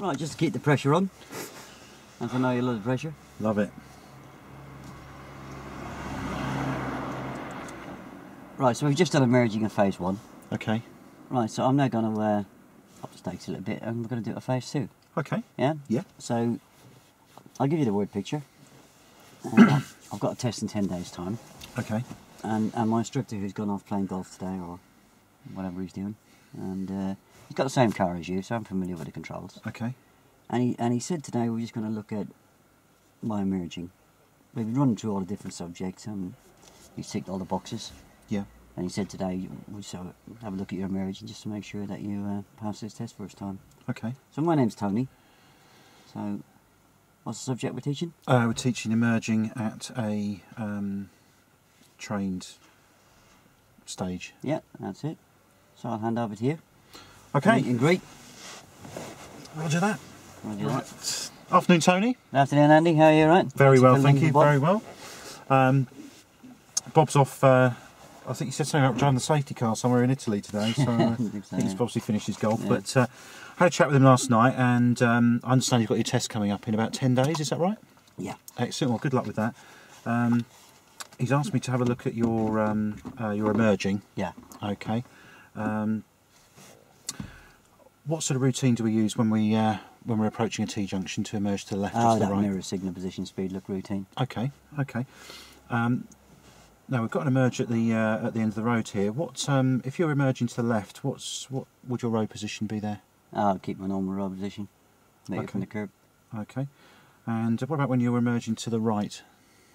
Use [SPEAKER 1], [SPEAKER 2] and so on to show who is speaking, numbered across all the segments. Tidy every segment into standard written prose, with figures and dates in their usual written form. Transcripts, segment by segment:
[SPEAKER 1] Right, just to keep the pressure on. And to know you love the pressure.
[SPEAKER 2] Love it.
[SPEAKER 1] Right, so we've just done a merging of phase 1.
[SPEAKER 2] Okay.
[SPEAKER 1] Right, so I'm now going to up the stakes a little bit and we're going to do it at phase 2.
[SPEAKER 2] Okay.
[SPEAKER 1] Yeah?
[SPEAKER 2] Yeah.
[SPEAKER 1] So, I'll give you the word picture. I've got a test in 10 days' time.
[SPEAKER 2] Okay.
[SPEAKER 1] And my instructor, who's gone off playing golf today or whatever he's doing, and he's got the same car as you, so I'm familiar with the controls.
[SPEAKER 2] Okay.
[SPEAKER 1] And he said today we're just going to look at my merging. We've been running through all the different subjects and he's ticked all the boxes.
[SPEAKER 2] Yeah.
[SPEAKER 1] And he said today we should have a look at your merging just to make sure that you pass this test first time.
[SPEAKER 2] Okay.
[SPEAKER 1] So my name's Tony. So what's the subject we're teaching?
[SPEAKER 2] We're teaching emerging at a trained stage.
[SPEAKER 1] Yeah, that's it. So I'll hand over to you.
[SPEAKER 2] Okay.
[SPEAKER 1] Meet and greet.
[SPEAKER 2] Roger that.
[SPEAKER 1] Roger that.
[SPEAKER 2] Afternoon, Tony.
[SPEAKER 1] Good afternoon, Andy. How are you, right?
[SPEAKER 2] Very well,
[SPEAKER 1] Thanks for
[SPEAKER 2] thank
[SPEAKER 1] filling
[SPEAKER 2] you.
[SPEAKER 1] in for
[SPEAKER 2] Very well. Bob's off. I think he said something about driving the safety car somewhere in Italy today, so I think he's obviously finished his golf. Yeah. But I had a chat with him last night, and I understand you've got your test coming up in about 10 days. Is that right?
[SPEAKER 1] Yeah.
[SPEAKER 2] Excellent. Well, good luck with that. He's asked me to have a look at your emerging.
[SPEAKER 1] Yeah.
[SPEAKER 2] Okay. What sort of routine do we use when we're approaching a T-junction to emerge to the left or to the right?
[SPEAKER 1] Mirror, signal, position, speed, look routine.
[SPEAKER 2] Okay. Okay. Now we've got an emerge at the end of the road here. What if you're emerging to the left? What would your road position be there?
[SPEAKER 1] I'll keep my normal road position. Make it from the curb.
[SPEAKER 2] Okay. And what about when you're emerging to the right?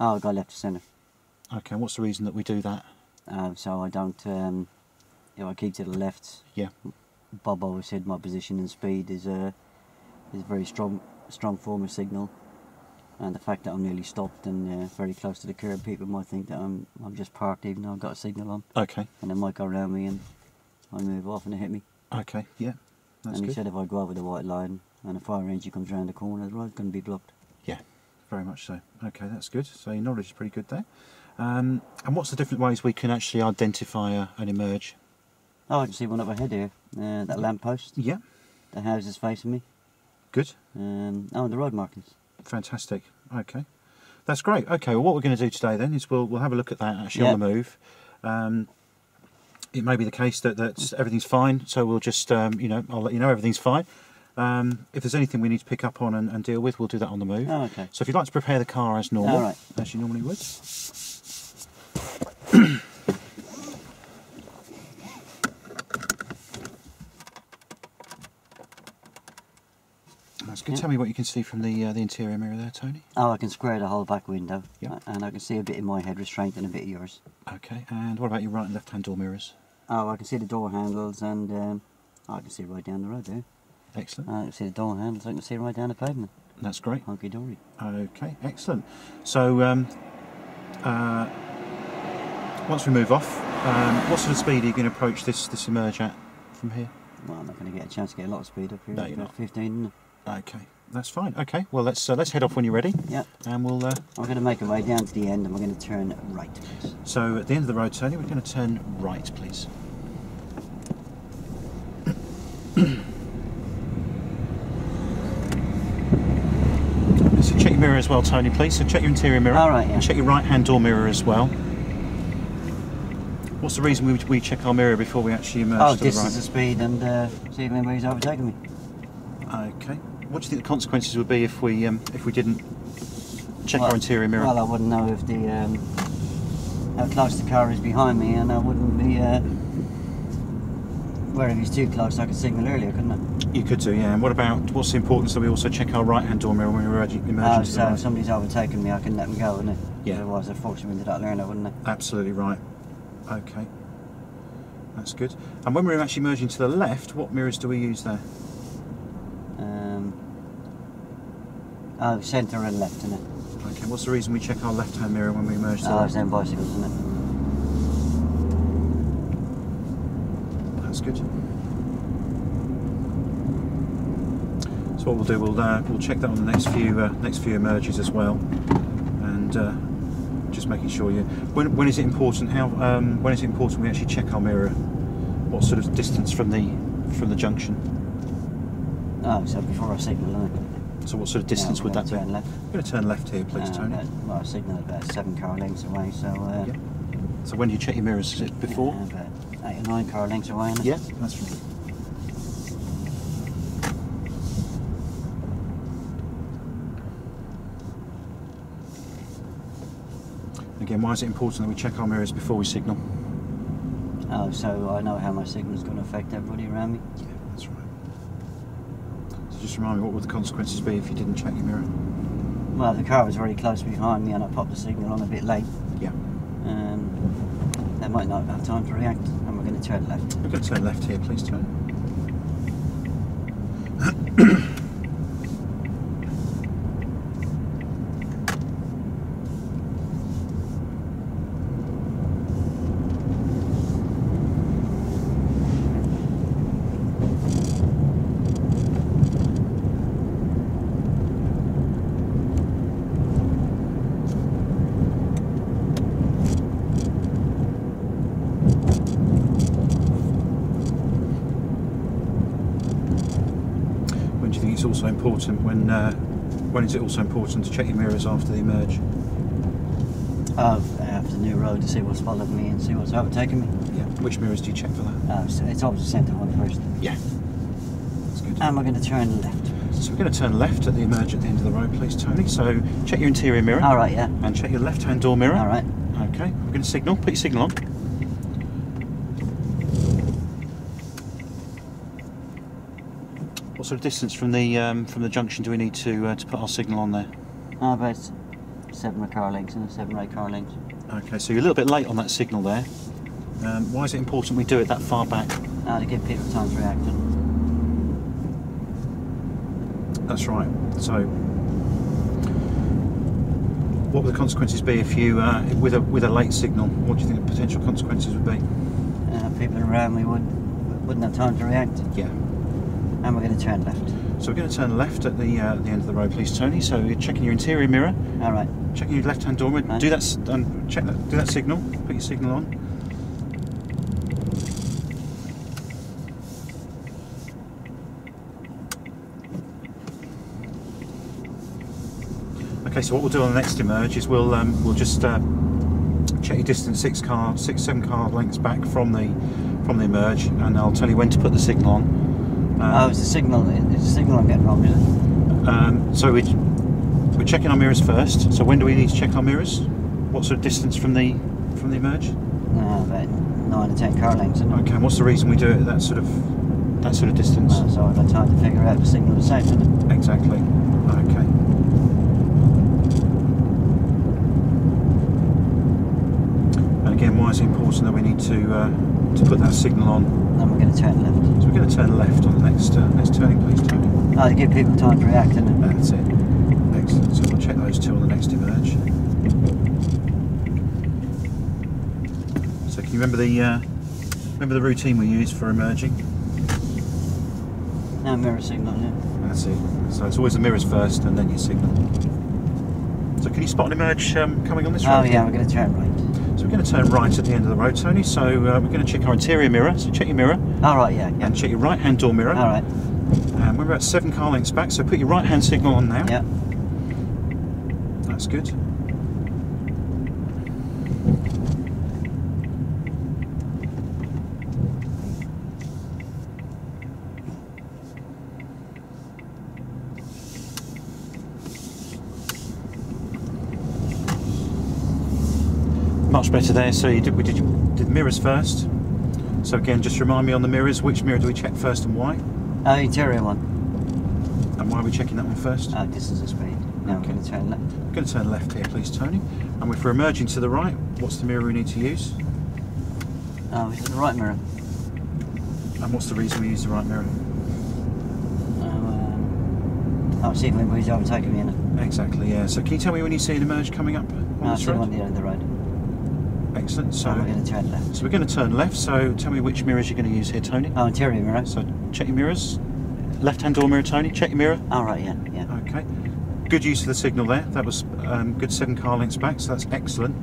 [SPEAKER 1] Oh, I'll go left to centre.
[SPEAKER 2] Okay. And what's the reason that we do that?
[SPEAKER 1] So I don't. I keep to the left.
[SPEAKER 2] Yeah.
[SPEAKER 1] Bob always said my position and speed is a very strong form of signal. And the fact that I'm nearly stopped and very close to the curb, people might think that I'm just parked even though I've got a signal on.
[SPEAKER 2] Okay.
[SPEAKER 1] And they might go around me and I move off and they hit me.
[SPEAKER 2] Okay, yeah. That's
[SPEAKER 1] and he
[SPEAKER 2] good.
[SPEAKER 1] said if I go over the white line and a fire engine comes around the corner, the road's going to be blocked.
[SPEAKER 2] Yeah, very much so. Okay, that's good. So your knowledge is pretty good there. And what's the different ways we can actually identify an emerge?
[SPEAKER 1] Oh, I can see one up ahead here. That lamppost.
[SPEAKER 2] Yeah.
[SPEAKER 1] The houses facing me.
[SPEAKER 2] Good.
[SPEAKER 1] And the road markings.
[SPEAKER 2] Fantastic. Okay, that's great. Okay, well, what we're going to do today then is we'll have a look at that actually on the move. It may be the case that everything's fine, so we'll just I'll let you know everything's fine. If there's anything we need to pick up on and deal with, we'll do that on the move.
[SPEAKER 1] Oh, okay.
[SPEAKER 2] So if you'd like to prepare the car as normal, as you normally would. That's good. Yeah. Tell me what you can see from the interior mirror there, Tony.
[SPEAKER 1] Oh, I can square the whole back window.
[SPEAKER 2] Yep.
[SPEAKER 1] And I can see a bit in my head restraint and a bit of yours.
[SPEAKER 2] Okay, and what about your right and left hand door mirrors?
[SPEAKER 1] Oh, I can see the door handles and I can see right down the road there.
[SPEAKER 2] Excellent.
[SPEAKER 1] I can see the door handles, I can see right down the pavement.
[SPEAKER 2] That's great.
[SPEAKER 1] Hunky dory.
[SPEAKER 2] Okay, excellent. So once we move off, what sort of speed are you going to approach this emerge at from here?
[SPEAKER 1] Well, I'm not going to get a chance to get a lot of speed up here.
[SPEAKER 2] No, you're not.
[SPEAKER 1] 15, isn't it?
[SPEAKER 2] Okay, that's fine. Okay, well let's head off when you're ready.
[SPEAKER 1] Yeah.
[SPEAKER 2] And we'll.
[SPEAKER 1] I'm going to make our way down to the end, and we're going to turn right.
[SPEAKER 2] So at the end of the road, Tony, we're going to turn right, please. So check your mirror as well, Tony, please. So check your interior mirror.
[SPEAKER 1] All right. Yeah.
[SPEAKER 2] And check your right-hand door mirror as well. What's the reason we check our mirror before we actually emerge to the right?
[SPEAKER 1] Distance and speed, and see if anybody's overtaken me.
[SPEAKER 2] Okay. What do you think the consequences would be if we didn't check our interior mirror?
[SPEAKER 1] Well, I wouldn't know if how close the car is behind me, and I wouldn't be. Where if he's too close, I could signal earlier, couldn't I?
[SPEAKER 2] You could do, yeah. And what's the importance that we also check our right-hand door mirror when we're emerging to the
[SPEAKER 1] So
[SPEAKER 2] right?
[SPEAKER 1] if somebody's overtaken me, I can let them go, wouldn't it?
[SPEAKER 2] Yeah.
[SPEAKER 1] Otherwise, they'd force me into that learner, wouldn't they?
[SPEAKER 2] Absolutely right. Okay. That's good. And when we're actually merging to the left, what mirrors do we use there?
[SPEAKER 1] Centre and left, isn't it?
[SPEAKER 2] Okay, what's the reason we check our left-hand mirror when we merge to the
[SPEAKER 1] Oh,
[SPEAKER 2] left?
[SPEAKER 1] it's them bicycles, isn't it?
[SPEAKER 2] That's good. So what we'll do, we'll check that on the next few emerges as well, and just making sure when is it important? When is it important we actually check our mirror? What sort of distance from the junction?
[SPEAKER 1] Oh, so before I signal, isn't it?
[SPEAKER 2] So what sort of distance would that be?
[SPEAKER 1] Turn left.
[SPEAKER 2] I'm going to turn left here, please, Tony.
[SPEAKER 1] Well, I signal about 7 car lengths away, so...
[SPEAKER 2] Yeah. So when do you check your mirrors? Is it before?
[SPEAKER 1] About 8 or 9 car lengths away, isn't it?
[SPEAKER 2] Yeah, that's right. Again, why is it important that we check our mirrors before we signal?
[SPEAKER 1] Oh, so I know how my signal's going to affect everybody around me?
[SPEAKER 2] Yeah, that's right. So just remind me, what would the consequences be if you didn't check your mirror?
[SPEAKER 1] Well, the car was very close behind me and I popped the signal on a bit late.
[SPEAKER 2] Yeah.
[SPEAKER 1] They might not have time to react, and we're going to turn left.
[SPEAKER 2] We're going to turn left here, please, Tony. It's also important when is it also important to check your mirrors after they emerge?
[SPEAKER 1] After the new road to see what's followed me and see what's overtaken me.
[SPEAKER 2] Yeah. Which mirrors do you check for that?
[SPEAKER 1] So it's obviously centre one first.
[SPEAKER 2] Yeah. That's good.
[SPEAKER 1] And we're going to turn left.
[SPEAKER 2] So we're going to turn left at the emerge at the end of the road, please, Tony. So check your interior mirror.
[SPEAKER 1] All right, yeah.
[SPEAKER 2] And check your left-hand door mirror.
[SPEAKER 1] All right.
[SPEAKER 2] Okay. We're going to signal. Put your signal on. What sort of distance from the junction do we need to put our signal on there?
[SPEAKER 1] About 7 car lengths and 7 or 8 car lengths.
[SPEAKER 2] Okay, so you're a little bit late on that signal there. Why is it important we do it that far back?
[SPEAKER 1] To give people time to react.
[SPEAKER 2] That's right. So, what would the consequences be if you, with a late signal? What do you think the potential consequences would be?
[SPEAKER 1] People around me wouldn't have time to react.
[SPEAKER 2] Yeah.
[SPEAKER 1] And we're going to turn left.
[SPEAKER 2] So we're going to turn left at the end of the road, please, Tony. So you're checking your interior mirror.
[SPEAKER 1] All right.
[SPEAKER 2] Checking your left-hand door mirror.
[SPEAKER 1] Right.
[SPEAKER 2] Do that. Check that. Do that signal. Put your signal on. Okay. So what we'll do on the next emerge is we'll just check your distance 7 car lengths back from the emerge, and I'll tell you when to put the signal on.
[SPEAKER 1] It's the signal. It's the signal I'm getting wrong, is it?
[SPEAKER 2] So we're checking our mirrors first. So when do we need to check our mirrors? What sort of distance from the emerge?
[SPEAKER 1] About 9 or 10 car lengths. Isn't it?
[SPEAKER 2] Okay. And what's the reason we do it at that sort of distance?
[SPEAKER 1] So I've got time to figure out the signal is safe, isn't it?
[SPEAKER 2] Exactly. Okay. And again, why is it important that we need to put that signal on?
[SPEAKER 1] Then we're going to turn left.
[SPEAKER 2] So we're going to turn left on the next turning, please, Tony.
[SPEAKER 1] To give people time to react, isn't it?
[SPEAKER 2] That's it. Excellent. So we'll check those two on the next emerge. So can you remember the routine we use for emerging?
[SPEAKER 1] Now mirror signal, yeah.
[SPEAKER 2] That's it. So it's always the mirrors first and then your signal. So can you spot an emerge coming on this road?
[SPEAKER 1] Oh yeah, we're going to turn right.
[SPEAKER 2] So we're going to turn right at the end of the road, Tony. So we're going to check our interior mirror. So check your mirror.
[SPEAKER 1] All right, yeah.
[SPEAKER 2] And check your right-hand door mirror.
[SPEAKER 1] All right.
[SPEAKER 2] And we're about 7 car lengths back. So put your right-hand signal on now.
[SPEAKER 1] Yeah.
[SPEAKER 2] That's good. Much better there. So we did the mirrors first. So again, just remind me on the mirrors, which mirror do we check first and why?
[SPEAKER 1] Interior one.
[SPEAKER 2] And why are we checking that one first?
[SPEAKER 1] Distance and speed. Now we're going to turn left.
[SPEAKER 2] We're going to turn left here, please, Tony. And if we're emerging to the right, what's the mirror we need to use?
[SPEAKER 1] It's the right mirror.
[SPEAKER 2] And what's the reason we use the right mirror?
[SPEAKER 1] I'll see if anybody's overtaken me in it.
[SPEAKER 2] Exactly, yeah. So can you tell me when you see an emerge coming up on this road?
[SPEAKER 1] On the end of the road.
[SPEAKER 2] Excellent. So
[SPEAKER 1] we're going to turn left.
[SPEAKER 2] So we're going to turn left. So tell me which mirrors you're going to use here, Tony.
[SPEAKER 1] Interior mirror.
[SPEAKER 2] So check your mirrors. Left-hand door mirror, Tony. Check your mirror.
[SPEAKER 1] All right, yeah.
[SPEAKER 2] Okay. Good use of the signal there. That was good 7 car lengths back, so that's excellent.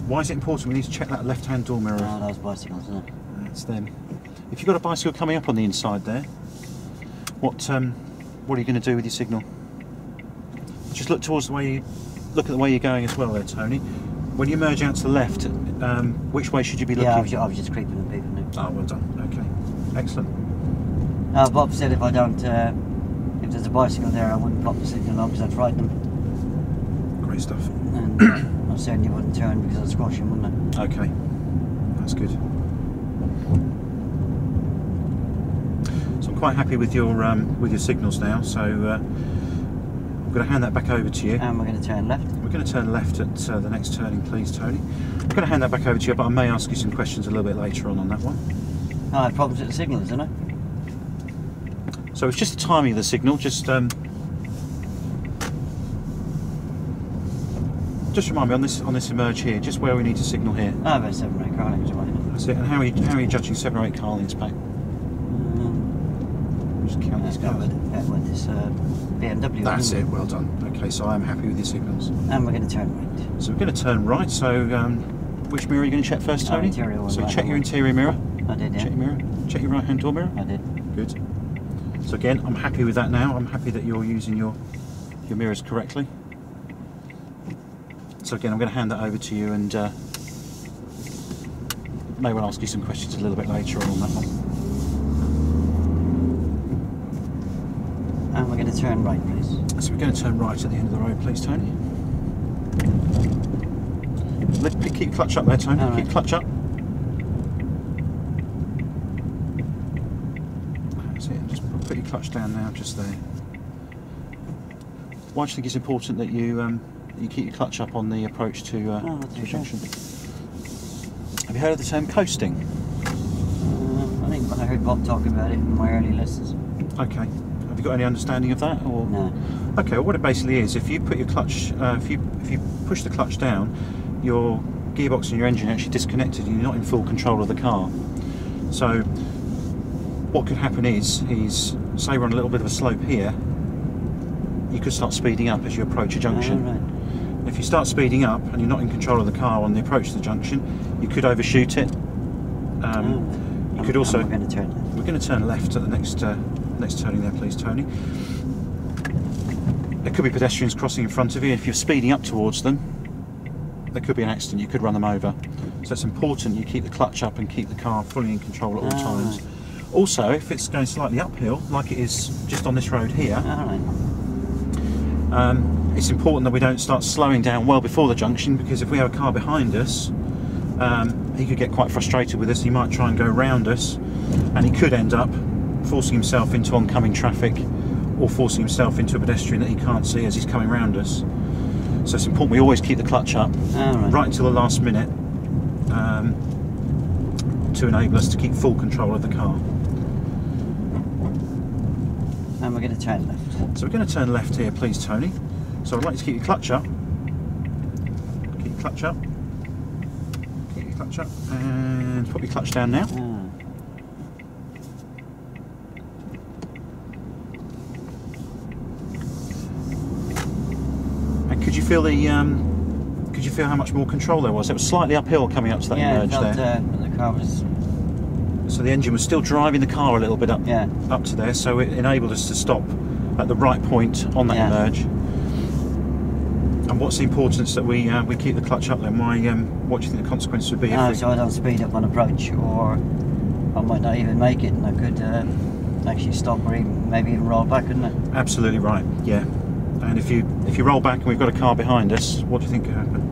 [SPEAKER 2] Why is it important we need to check that left-hand door mirror?
[SPEAKER 1] Those bicycles, isn't it?
[SPEAKER 2] That's them. If you've got a bicycle coming up on the inside there, What are you going to do with your signal? Just look towards the way you look at the way you're going as well, there, Tony. When you merge out to the left, which way should you be looking?
[SPEAKER 1] Yeah, I was just creeping and peeping now.
[SPEAKER 2] Oh, well done. Okay, excellent.
[SPEAKER 1] Bob said if I don't, if there's a bicycle there, I wouldn't pop the signal on because I'd frighten him.
[SPEAKER 2] Great stuff.
[SPEAKER 1] And I certainly wouldn't turn because I'd squash him, wouldn't I?
[SPEAKER 2] Okay, that's good. So I'm quite happy with your signals now. So I'm going to hand that back over to you.
[SPEAKER 1] And we're going to turn left.
[SPEAKER 2] We're going to turn left at the next turning, please, Tony. I'm going to hand that back over to you, but I may ask you some questions a little bit later on that one.
[SPEAKER 1] I had problems with the signals, didn't I?
[SPEAKER 2] So it's just the timing of the signal. Just remind me on this emerge here, just where we need to signal here.
[SPEAKER 1] About 7 or 8 car lengths away.
[SPEAKER 2] That's it. And how are you judging 7 or 8 car lengths back? Just count
[SPEAKER 1] Let's
[SPEAKER 2] this
[SPEAKER 1] go
[SPEAKER 2] cars.
[SPEAKER 1] with this BMW.
[SPEAKER 2] That's it. Well done. Okay, so I am happy with your signals.
[SPEAKER 1] And we're going to turn right.
[SPEAKER 2] So we're going to turn right. So which mirror are you going to check first, Tony?
[SPEAKER 1] Interior one,
[SPEAKER 2] So
[SPEAKER 1] right
[SPEAKER 2] check your
[SPEAKER 1] one.
[SPEAKER 2] interior mirror.
[SPEAKER 1] I did, yeah.
[SPEAKER 2] Check your mirror. Check your right-hand door mirror.
[SPEAKER 1] I did.
[SPEAKER 2] Good. So again, I'm happy with that now. I'm happy that you're using your mirrors correctly. So again, I'm going to hand that over to you, and may well ask you some questions a little bit later on that one.
[SPEAKER 1] And we're going to turn right, please.
[SPEAKER 2] So we're going to turn right at the end of the road, please, Tony. Keep clutch up there, Tony.
[SPEAKER 1] All right.
[SPEAKER 2] Keep clutch up. That's it. Just put your clutch down now, just there. Why do you think it's important that you keep your clutch up on the approach to
[SPEAKER 1] not
[SPEAKER 2] to
[SPEAKER 1] too
[SPEAKER 2] a
[SPEAKER 1] sure.
[SPEAKER 2] junction? Have you heard of the term coasting?
[SPEAKER 1] I think I heard Bob talk about it in my early lessons.
[SPEAKER 2] Okay. Have you got any understanding of that, or?
[SPEAKER 1] No.
[SPEAKER 2] Okay. Well, what it basically is, if you put your clutch, if you push the clutch down, your gearbox and your engine are actually disconnected, and you're not in full control of the car. So, what could happen is say we're on a little bit of a slope here, you could start speeding up as you approach a junction.
[SPEAKER 1] Right.
[SPEAKER 2] If you start speeding up and you're not in control of the car on the approach to the junction, you could overshoot it. You could also.
[SPEAKER 1] We're going to turn left.
[SPEAKER 2] We're going to turn left at the next turning there, please, Tony. There could be pedestrians crossing in front of you. If you're speeding up towards them, there could be an accident. You could run them over. So it's important you keep the clutch up and keep the car fully in control at all times.
[SPEAKER 1] Right.
[SPEAKER 2] Also, if it's going slightly uphill, like it is just on this road here,
[SPEAKER 1] Alright.
[SPEAKER 2] it's important that we don't start slowing down well before the junction, because if we have a car behind us, he could get quite frustrated with us. He might try and go round us, and he could end up forcing himself into oncoming traffic, or forcing himself into a pedestrian that he can't see as he's coming round us. So it's important we always keep the clutch up right until the last minute, to enable us to keep full control of the car.
[SPEAKER 1] And we're going to turn left.
[SPEAKER 2] So we're going to turn left here, please, Tony. So I'd like to keep your clutch up. Keep your clutch up. Keep your clutch up. And put your clutch down now. And could you feel could you feel how much more control there was? It was slightly uphill coming up to that emerge there.
[SPEAKER 1] The car was.
[SPEAKER 2] So the engine was still driving the car a little bit up
[SPEAKER 1] Yeah.
[SPEAKER 2] up to there, so it enabled us to stop at the right point on that emerge. And what's the importance that we keep the clutch up then? Why? What do you think the consequences would be? If we...
[SPEAKER 1] So I don't speed up on approach, or I might not even make it, and I could actually stop, or maybe even roll back, couldn't I?
[SPEAKER 2] Absolutely right. Yeah. And if you roll back and we've got a car behind us, what do you think could happen?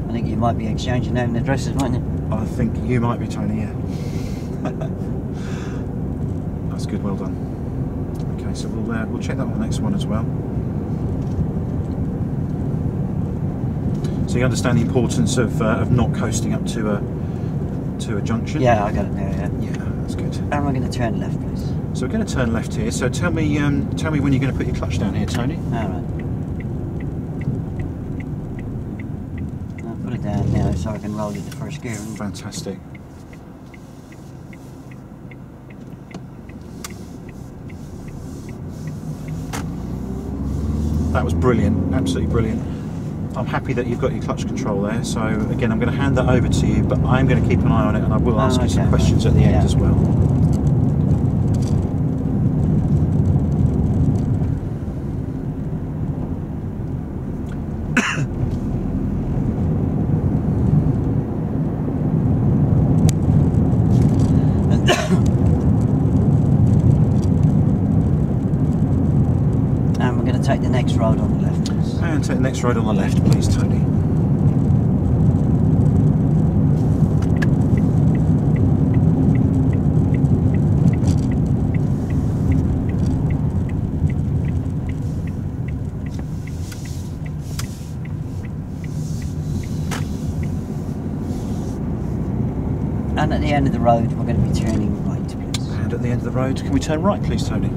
[SPEAKER 1] I think you might be exchanging name and addresses, mightn't you?
[SPEAKER 2] I think you might be, Tony. Yeah. That's good. Well done. Okay, so we'll check that on the next one as well. So you understand the importance of not coasting up to a junction?
[SPEAKER 1] Yeah, I got it there. Yeah.
[SPEAKER 2] Yeah, that's good.
[SPEAKER 1] And we're going to turn left, please.
[SPEAKER 2] So we're going to turn left here. So tell me when you're going to put your clutch down here, Tony.
[SPEAKER 1] All right. I'll put it down now so I can roll it to first gear.
[SPEAKER 2] Fantastic. That was brilliant, absolutely brilliant. I'm happy that you've got your clutch control there. So again, I'm going to hand that over to you, but I'm going to keep an eye on it, and I will ask you some questions at the end as well.
[SPEAKER 1] take the next road on the left, please.
[SPEAKER 2] And take the next road on the left, please, Tony.
[SPEAKER 1] And at the end of the road, we're going to be turning right, please.
[SPEAKER 2] And at the end of the road, can we turn right, please, Tony?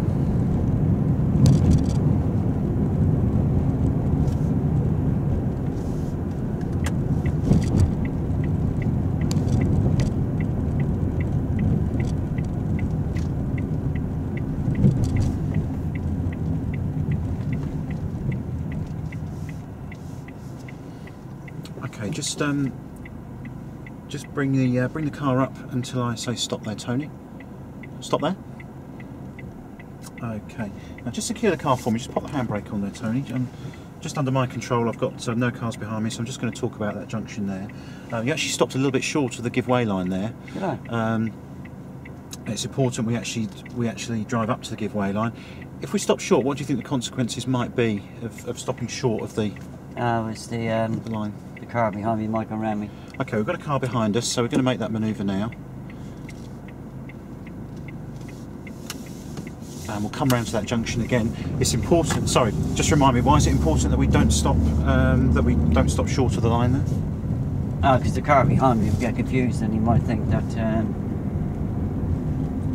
[SPEAKER 2] Okay, just bring the car up until I say stop there, Tony. Stop there. Okay. Now just secure the car for me. Just pop the handbrake on there, Tony. Just under my control. I've got no cars behind me, so I'm just going to talk about that junction there. You actually stopped a little bit short of the give way line there.
[SPEAKER 1] Did I?
[SPEAKER 2] It's important we actually drive up to the give way line. If we stop short, what do you think the consequences might be of stopping short of the
[SPEAKER 1] It's the
[SPEAKER 2] line?
[SPEAKER 1] The car behind me might go around me.
[SPEAKER 2] Okay, we've got a car behind us, so we're going to make that manoeuvre now. And we'll come round to that junction again. It's important. Sorry, just remind me. Why is it important that we don't stop? Short of the line there?
[SPEAKER 1] Oh, because the car behind me will get confused, and he might think that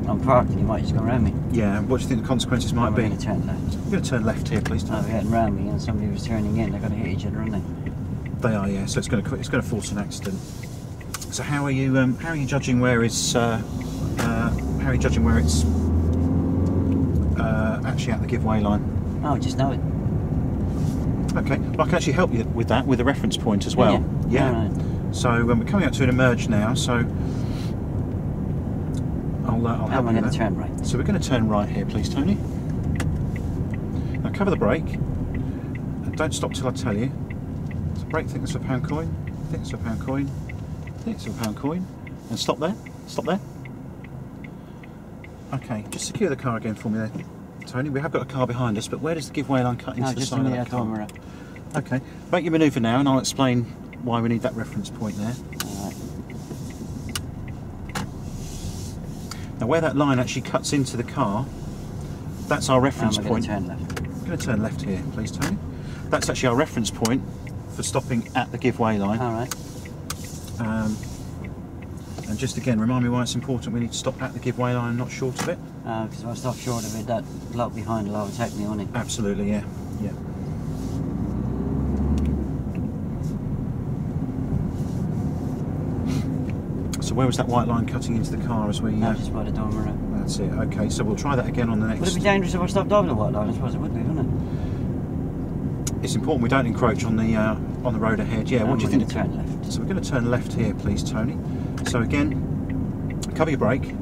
[SPEAKER 1] I'm parked, and he might just go around me.
[SPEAKER 2] Yeah. What do you think the consequences might be?
[SPEAKER 1] We're going to turn left.
[SPEAKER 2] We're going to turn left here, please.
[SPEAKER 1] No, they're heading round me, and somebody was turning in. They're going to hit each other, aren't they?
[SPEAKER 2] They are, yeah. So it's going to force an accident. So how are you judging where it's actually at the give way line?
[SPEAKER 1] Oh, just know it.
[SPEAKER 2] Okay, well, I can actually help you with that with a reference point as well.
[SPEAKER 1] Yeah.
[SPEAKER 2] Right. So we're coming up to an emerge now. So I'll help you.
[SPEAKER 1] We're going to turn right.
[SPEAKER 2] So we're going to turn right here, please, Tony. Now cover the brake and don't stop till I tell you. So brake thickness for pound coin, thickness for pound coin, thickness for pound coin, and stop there. Stop there. Okay, just secure the car again for me there, Tony. We have got a car behind us, but where does the give way line cut into the side of that car? Okay, make your manoeuvre now, and I'll explain why we need that reference point there.
[SPEAKER 1] Alright.
[SPEAKER 2] Now, where that line actually cuts into the car, that's our reference point.
[SPEAKER 1] Turn left.
[SPEAKER 2] I'm going to turn left here, please, Tony. That's actually our reference point for stopping at the give way line.
[SPEAKER 1] Alright.
[SPEAKER 2] And just again, remind me why it's important we need to stop at the give way line, not short of it.
[SPEAKER 1] Because if I stop short of it, that bloke behind will overtake me, won't he?
[SPEAKER 2] Absolutely, yeah. Yeah. So where was that white line cutting into the car as we...
[SPEAKER 1] No, just by the dormer.
[SPEAKER 2] That's it, okay, so we'll try that again on the next...
[SPEAKER 1] Would it be dangerous if I stopped over the white line? I suppose it would be, wouldn't it?
[SPEAKER 2] It's important we don't encroach on the road ahead. Yeah, what do you think?
[SPEAKER 1] We're going to turn left.
[SPEAKER 2] So we're going to turn left here, please, Tony. So again, cover your brake.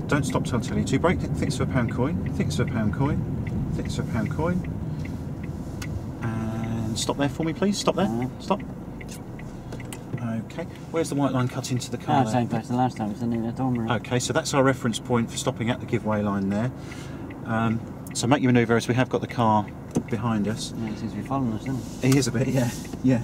[SPEAKER 2] Don't stop till I tell you to. Brake thickness for a pound coin, thickness for a pound coin, thickness for a pound coin. And stop there for me, please. Stop there. Stop. Okay. Where's the white line cut into the car?
[SPEAKER 1] Same place the last time. It's in the dormer.
[SPEAKER 2] Okay, so that's our reference point for stopping at the give way line there. So make your manoeuvre as we have got the car behind us.
[SPEAKER 1] Yeah, he seems to be following us, doesn't he?
[SPEAKER 2] He is a bit, yeah. Yeah.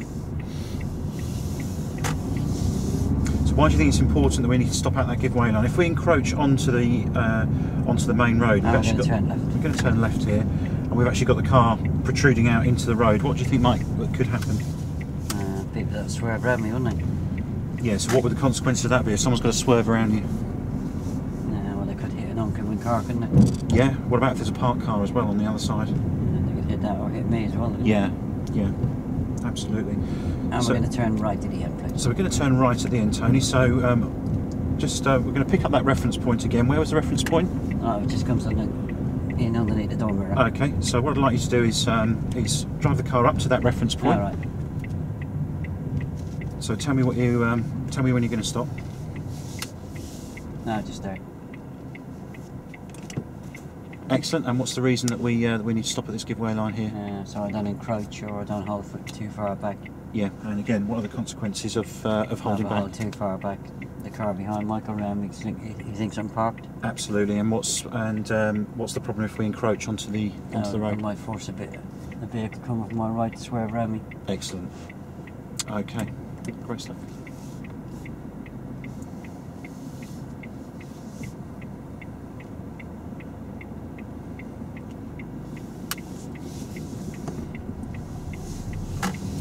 [SPEAKER 2] So why do you think it's important that we need to stop at that give way line? If we encroach onto the main road,
[SPEAKER 1] we're going to turn left.
[SPEAKER 2] We're going to turn left here, and we've actually got the car protruding out into the road. What do you think could happen?
[SPEAKER 1] People that swerve around me, wouldn't they?
[SPEAKER 2] Yeah. So what would the consequence of that be if someone's got to swerve around you?
[SPEAKER 1] Yeah, well, they could hit an oncoming car, couldn't they?
[SPEAKER 2] Yeah. What about if there's a parked car as well on the other side?
[SPEAKER 1] They could hit that or hit me as well.
[SPEAKER 2] Yeah. Yeah. Absolutely.
[SPEAKER 1] And we're going to turn right at the end, please.
[SPEAKER 2] So we're going to turn right at the end, Tony. So we're going to pick up that reference point again. Where was the reference point?
[SPEAKER 1] Oh, it just comes in underneath the door mirror.
[SPEAKER 2] Okay. So what I'd like you to do is drive the car up to that reference point.
[SPEAKER 1] All right.
[SPEAKER 2] So tell me when you're going to stop.
[SPEAKER 1] No, just there.
[SPEAKER 2] Excellent. And what's the reason that we need to stop at this giveaway line here?
[SPEAKER 1] So I don't encroach or I don't hold too far back.
[SPEAKER 2] Yeah. And again, what are the consequences of holding back?
[SPEAKER 1] Hold too far back. the car behind might go around me because he thinks I'm parked.
[SPEAKER 2] Absolutely. And what's the problem if we encroach onto the road?
[SPEAKER 1] I might force a vehicle come from my right to swerve around me.
[SPEAKER 2] Excellent. Okay, great stuff.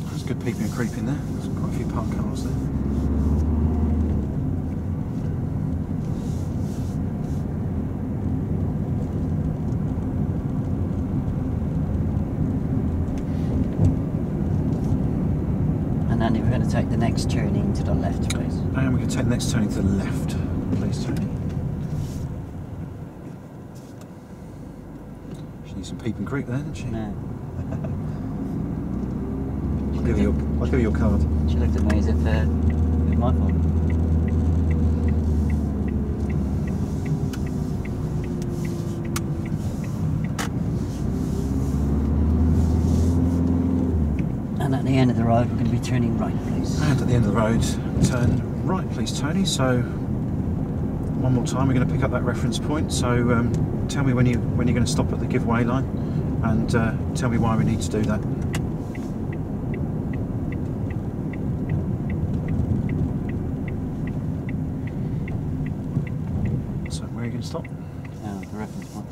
[SPEAKER 2] There's good peeping and creeping there. There's quite a few parked cars there.
[SPEAKER 1] And then we're going to take the next turning to the left, please.
[SPEAKER 2] And we're going to take the next turning to the left, please, Tony. She needs some peep and creep there, didn't she?
[SPEAKER 1] No.
[SPEAKER 2] I'll give you your card.
[SPEAKER 1] She looked at me as if it was my fault. And at the end of the road, we're going to be turning right, please.
[SPEAKER 2] And at the end of the road, turn right, please, Tony. So, one more time, we're going to pick up that reference point. So, tell me when you're going to stop at the giveaway line, and tell me why we need to do that. So, where are you going to stop?
[SPEAKER 1] The reference point.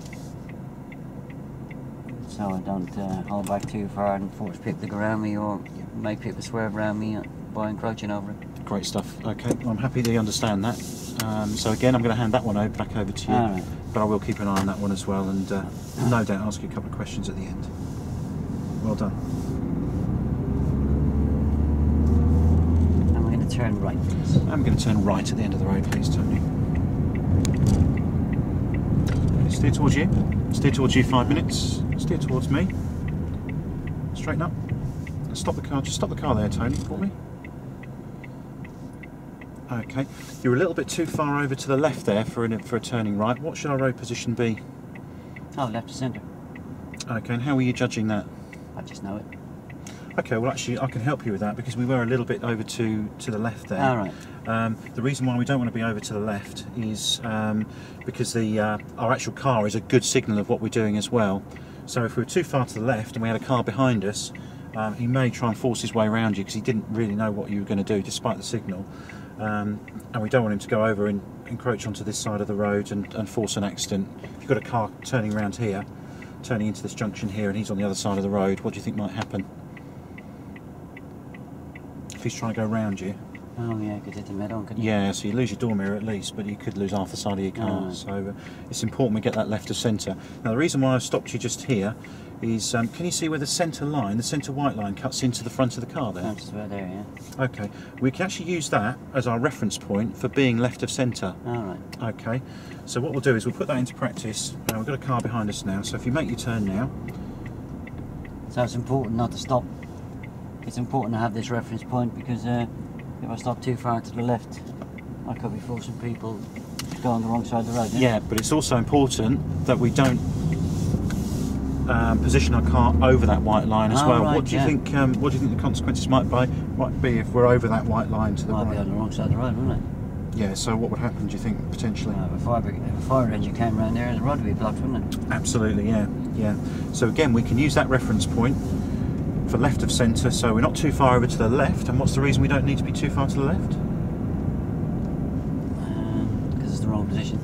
[SPEAKER 1] So I don't hold back too far and force people to go around me or make people swerve around me by encroaching over it.
[SPEAKER 2] Great stuff. Okay, well, I'm happy that you understand that. So again, I'm going to hand that one back over to you,
[SPEAKER 1] Right.
[SPEAKER 2] but I will keep an eye on that one as well, and no doubt ask you a couple of questions at the end. Well done.
[SPEAKER 1] And we're going to turn right, please.
[SPEAKER 2] I'm going to turn right at the end of the road, please, Tony. Steer towards you. Steer towards you 5 minutes. Steer towards me. Straighten up. Stop the car. Just stop the car there, Tony, for me. Okay. You're a little bit too far over to the left there for a turning right. What should our road position be?
[SPEAKER 1] Oh, left to centre.
[SPEAKER 2] Okay, and how are you judging that?
[SPEAKER 1] I just know it.
[SPEAKER 2] Okay, well actually I can help you with that because we were a little bit over to the left there.
[SPEAKER 1] All right.
[SPEAKER 2] The reason why we don't want to be over to the left is because our actual car is a good signal of what we're doing as well. So if we were too far to the left and we had a car behind us, he may try and force his way around you because he didn't really know what you were going to do despite the signal. And we don't want him to go over and encroach onto this side of the road and force an accident. If you've got a car turning around here, turning into this junction here, and he's on the other side of the road, what do you think might happen? If he's trying to go around you.
[SPEAKER 1] Oh yeah, you could hit the middle, couldn't you?
[SPEAKER 2] Yeah, so you lose your door mirror at least, but you could lose half the side of your car.
[SPEAKER 1] Oh.
[SPEAKER 2] So it's important we get that left of centre. Now the reason why I've stopped you just here is, can you see where the centre line, the centre white line, cuts into the front of the car there?
[SPEAKER 1] Oh, just about there, yeah.
[SPEAKER 2] Okay, we can actually use that as our reference point for being left of centre.
[SPEAKER 1] All right.
[SPEAKER 2] Okay, so what we'll do is we'll put that into practice. We've got a car behind us now, so if you make your turn now.
[SPEAKER 1] So it's important not to stop. It's important to have this reference point because if I stop too far to the left, I could be forcing people to go on the wrong side of the road.
[SPEAKER 2] Yeah, but it's also important that we don't position our car over that white line as well.
[SPEAKER 1] Right,
[SPEAKER 2] what do you think? What do you think the consequences might be if we're over that white line to the
[SPEAKER 1] Might
[SPEAKER 2] right?
[SPEAKER 1] be on the wrong side of the road, wouldn't it?
[SPEAKER 2] Yeah. So what would happen? Do you think potentially?
[SPEAKER 1] If a fire engine came around there, the road would be blocked, wouldn't it?
[SPEAKER 2] Absolutely. Yeah. Yeah. So again, we can use that reference point for left of centre, so we're not too far over to the left. And what's the reason we don't need to be too far to the left?
[SPEAKER 1] Because it's the wrong position.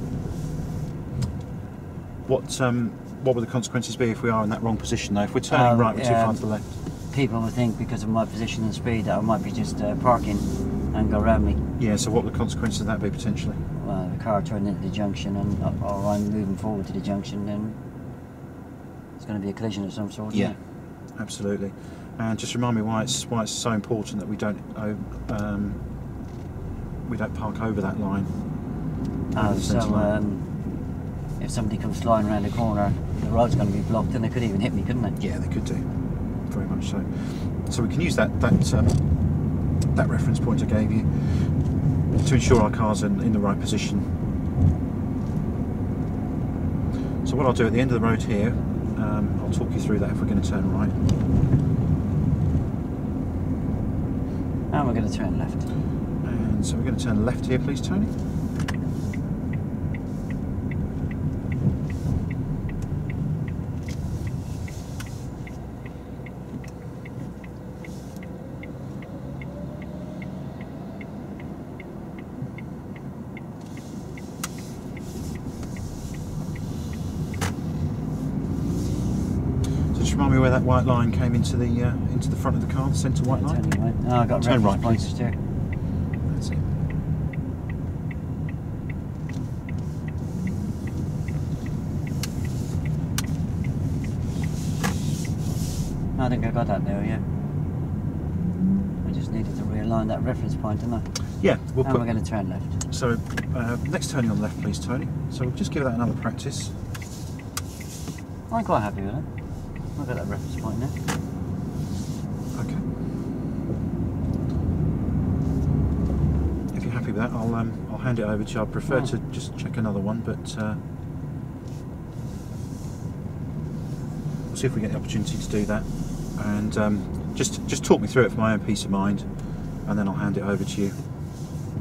[SPEAKER 2] What would the consequences be if we are in that wrong position though? If we're turning right, we're too far to the left.
[SPEAKER 1] People would think because of my position and speed that I might be just parking and go around me.
[SPEAKER 2] Yeah, so what would the consequences of that be potentially?
[SPEAKER 1] Well, the car turned into the junction or I'm moving forward to the junction, then it's going to be a collision of some sort.
[SPEAKER 2] Yeah, absolutely. And just remind me why it's so important that we don't park over that line.
[SPEAKER 1] If somebody comes flying around the corner, the road's going to be blocked, and they could even hit me, couldn't they?
[SPEAKER 2] Yeah, they could do. Very much so. So we can use that reference point I gave you to ensure our car's in the right position. So what I'll do at the end of the road here, I'll talk you through that if we're going to turn right.
[SPEAKER 1] And we're going to turn left.
[SPEAKER 2] And So we're going to turn left here, please, Tony. Remind me where that white line came into the front of the car, the centre white line.
[SPEAKER 1] Right. Oh, I got
[SPEAKER 2] turn
[SPEAKER 1] reference
[SPEAKER 2] right,
[SPEAKER 1] points
[SPEAKER 2] please.
[SPEAKER 1] there.
[SPEAKER 2] That's it.
[SPEAKER 1] I think I got that now, yeah. I just needed to realign that reference point, didn't I?
[SPEAKER 2] Yeah, we're
[SPEAKER 1] going to turn left.
[SPEAKER 2] So next turning on the left, please, Tony. So we'll just give that another practice.
[SPEAKER 1] I'm quite happy with it. I've got that reference point now.
[SPEAKER 2] Okay. If you're happy with that, I'll hand it over to you. I'd prefer to just check another one, but we'll see if we get the opportunity to do that. And just talk me through it for my own peace of mind, and then I'll hand it over to you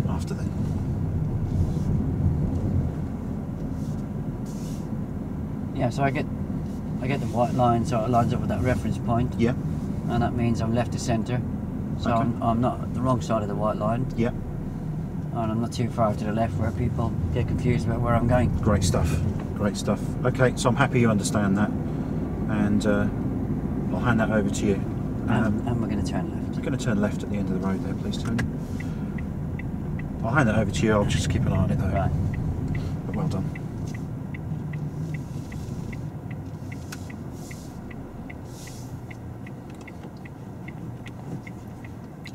[SPEAKER 2] after then.
[SPEAKER 1] Yeah, so I get the white line, so it lines up with that reference point.
[SPEAKER 2] Yeah.
[SPEAKER 1] And that means I'm left to centre. So
[SPEAKER 2] Okay.
[SPEAKER 1] I'm not at the wrong side of the white line.
[SPEAKER 2] Yeah.
[SPEAKER 1] And I'm not too far to the left where people get confused about where I'm going.
[SPEAKER 2] Great stuff. Great stuff. Okay, so I'm happy you understand that, and I'll hand that over to you.
[SPEAKER 1] And we're going to turn left.
[SPEAKER 2] We're going to turn left at the end of the road there, please, Tony. I'll hand that over to you. I'll just keep an eye on it though.
[SPEAKER 1] Right.
[SPEAKER 2] But well done.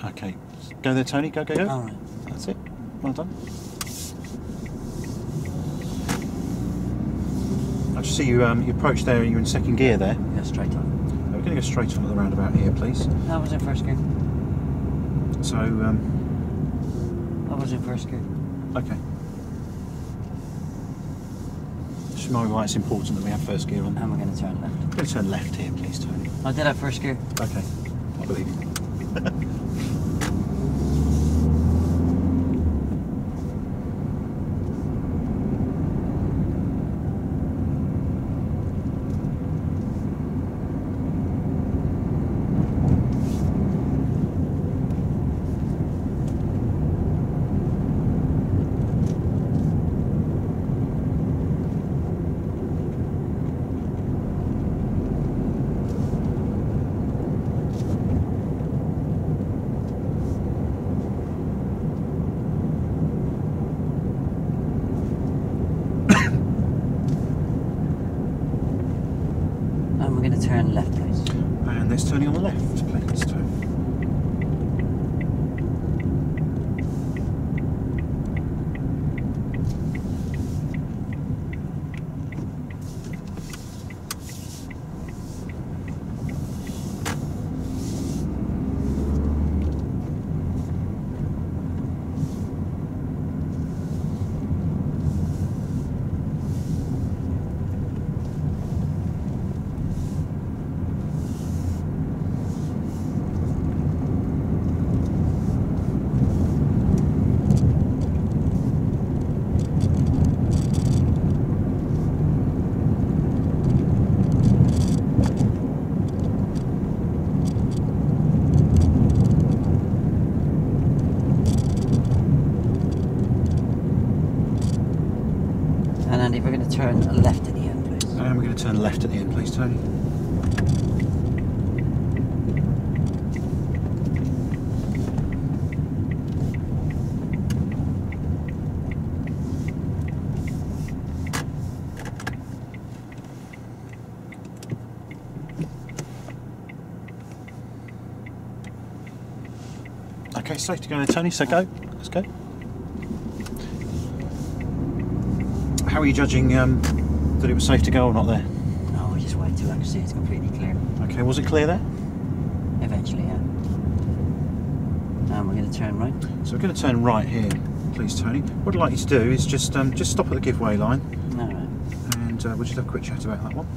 [SPEAKER 2] Okay, go there, Tony. Go.
[SPEAKER 1] All right.
[SPEAKER 2] That's it. Well done. I just see you. You approach there. You're in second gear there.
[SPEAKER 1] Go straight on.
[SPEAKER 2] We're going to go straight on at the roundabout here, please.
[SPEAKER 1] I was in first gear.
[SPEAKER 2] So,
[SPEAKER 1] I was in first gear.
[SPEAKER 2] okay. Just remind me why it's important that we have first gear on.
[SPEAKER 1] And we're going to turn left.
[SPEAKER 2] We're going to turn left here, please, Tony.
[SPEAKER 1] I did have first gear.
[SPEAKER 2] Okay, I believe you.
[SPEAKER 1] Turn left, please.
[SPEAKER 2] And let's turning on the left, please, Tony.
[SPEAKER 1] And if we're going to turn left at the end, please.
[SPEAKER 2] And we're going to turn left at the end, please, Tony. Okay, safe to go there, Tony, so go. Let's go. How are you judging that it was safe to go or not there?
[SPEAKER 1] No, we just wait till I can see it's completely clear.
[SPEAKER 2] Okay, was it clear there?
[SPEAKER 1] Eventually, yeah. And we're going to turn right.
[SPEAKER 2] So we're going to turn right here, please, Tony. What I'd like you to do is just stop at the giveaway line,
[SPEAKER 1] All right.
[SPEAKER 2] and we'll just have a quick chat about that one.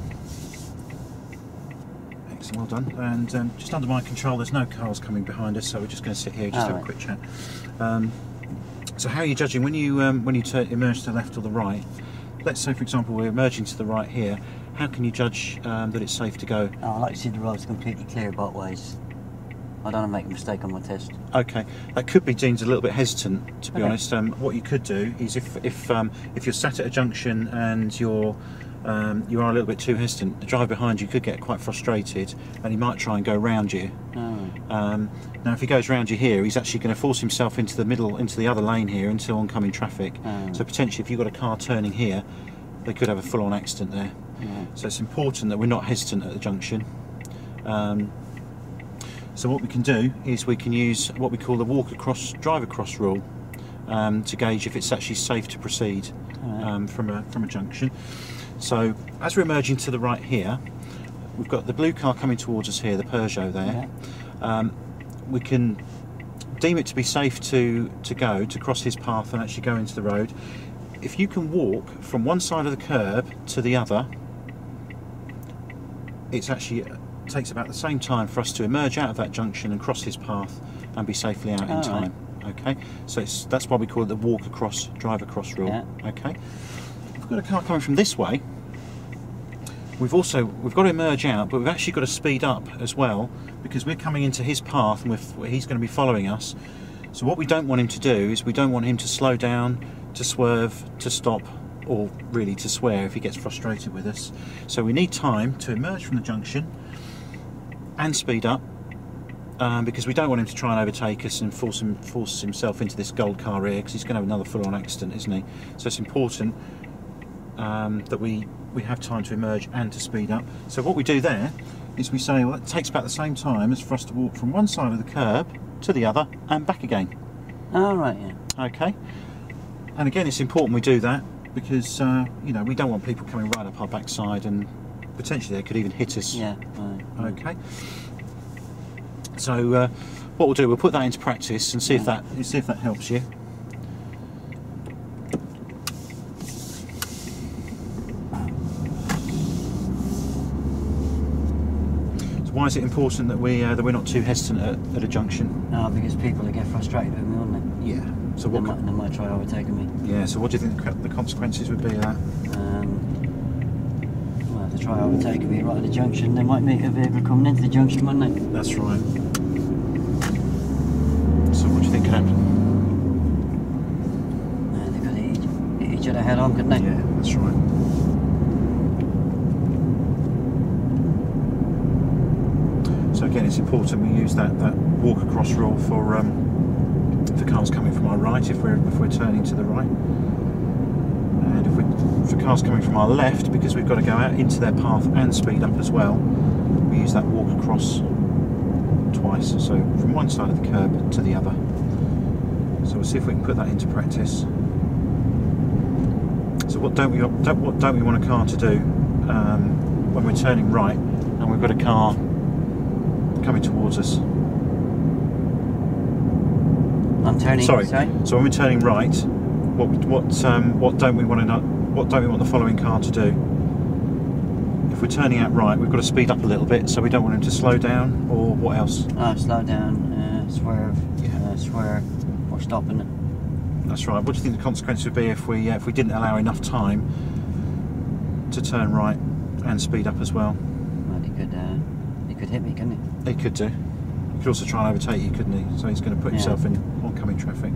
[SPEAKER 2] Excellent, well done. And just under my control, there's no cars coming behind us, so we're just going to sit here, just have a quick chat. So how are you judging when you emerge to the left or the right? Let's say, for example, we're emerging to the right here. How can you judge that it's safe to go?
[SPEAKER 1] Oh, I like to see the road's completely clear both ways. I don't want to make a mistake on my test.
[SPEAKER 2] Okay, that could be Dean's a little bit hesitant, to be
[SPEAKER 1] Okay.
[SPEAKER 2] honest. What you could do is if you're sat at a junction and you are a little bit too hesitant, the driver behind you could get quite frustrated and he might try and go round you.
[SPEAKER 1] Oh.
[SPEAKER 2] Now if he goes round you here, he's actually going to force himself into the middle, into the other lane here, into oncoming traffic.
[SPEAKER 1] Oh.
[SPEAKER 2] So potentially if you've got a car turning here, they could have a full-on accident there.
[SPEAKER 1] Yeah.
[SPEAKER 2] So it's important that we're not hesitant at the junction. So what we can do is we can use what we call the walk across, drive across rule to gauge if it's actually safe to proceed from a junction. So as we're emerging to the right here, we've got the blue car coming towards us here, the Peugeot there.
[SPEAKER 1] Yeah.
[SPEAKER 2] We can deem it to be safe to cross his path and actually go into the road. If you can walk from one side of the curb to the other, it's actually takes about the same time for us to emerge out of that junction and cross his path and be safely out in time. Okay, so that's why we call it the walk across, drive across rule.
[SPEAKER 1] Yeah.
[SPEAKER 2] Okay, if we've got a car coming from this way, we've got to emerge out, but we've actually got to speed up as well because we're coming into his path and he's going to be following us. So what we don't want him to do is we don't want him to slow down, to swerve, to stop, or really to swear if he gets frustrated with us. So we need time to emerge from the junction and speed up because we don't want him to try and overtake us and force himself into this gold car here, because he's going to have another full-on accident, isn't he? So it's important that we have time to emerge and to speed up. So what we do there is we say, well, it takes about the same time as for us to walk from one side of the curb to the other and back again.
[SPEAKER 1] Oh, right, yeah.
[SPEAKER 2] Okay, and again it's important we do that because you know, we don't want people coming right up our backside and potentially they could even hit us.
[SPEAKER 1] Yeah, right.
[SPEAKER 2] Okay, so what we'll do, we'll put that into practice and see if that helps you. So why is it important that we're not too hesitant at a junction?
[SPEAKER 1] No, because people will get frustrated with me, won't they?
[SPEAKER 2] Yeah. So
[SPEAKER 1] They might try overtaking me.
[SPEAKER 2] Yeah. So what do you think the consequences would be of that?
[SPEAKER 1] Well, if they try overtaking me right at the junction, they might meet a vehicle coming into the junction, wouldn't they?
[SPEAKER 2] That's right. So what do you think could happen?
[SPEAKER 1] They could hit each other head on, couldn't they?
[SPEAKER 2] Yeah, that's right. So again, it's important we use that walk across rule for cars coming from our right if we're turning to the right, and for cars coming from our left, because we've got to go out into their path and speed up as well, we use that walk across twice. So from one side of the curb to the other. So we'll see if we can put that into practice. So what don't we want a car to do when we're turning right and we've got a car coming towards us?
[SPEAKER 1] I'm turning.
[SPEAKER 2] Sorry. So when we're turning right, what don't we want the following car to do? If we're turning out right, we've got to speed up a little bit, so we don't want him to slow down, or what else?
[SPEAKER 1] Slow down, swerve, swerve, or stopping it.
[SPEAKER 2] That's right. What do you think the consequence would be if we didn't allow enough time to turn right and speed up as well?
[SPEAKER 1] Well, he could hit me, couldn't he?
[SPEAKER 2] He could do. He could also try and overtake you, couldn't he? So he's going to put himself in oncoming traffic.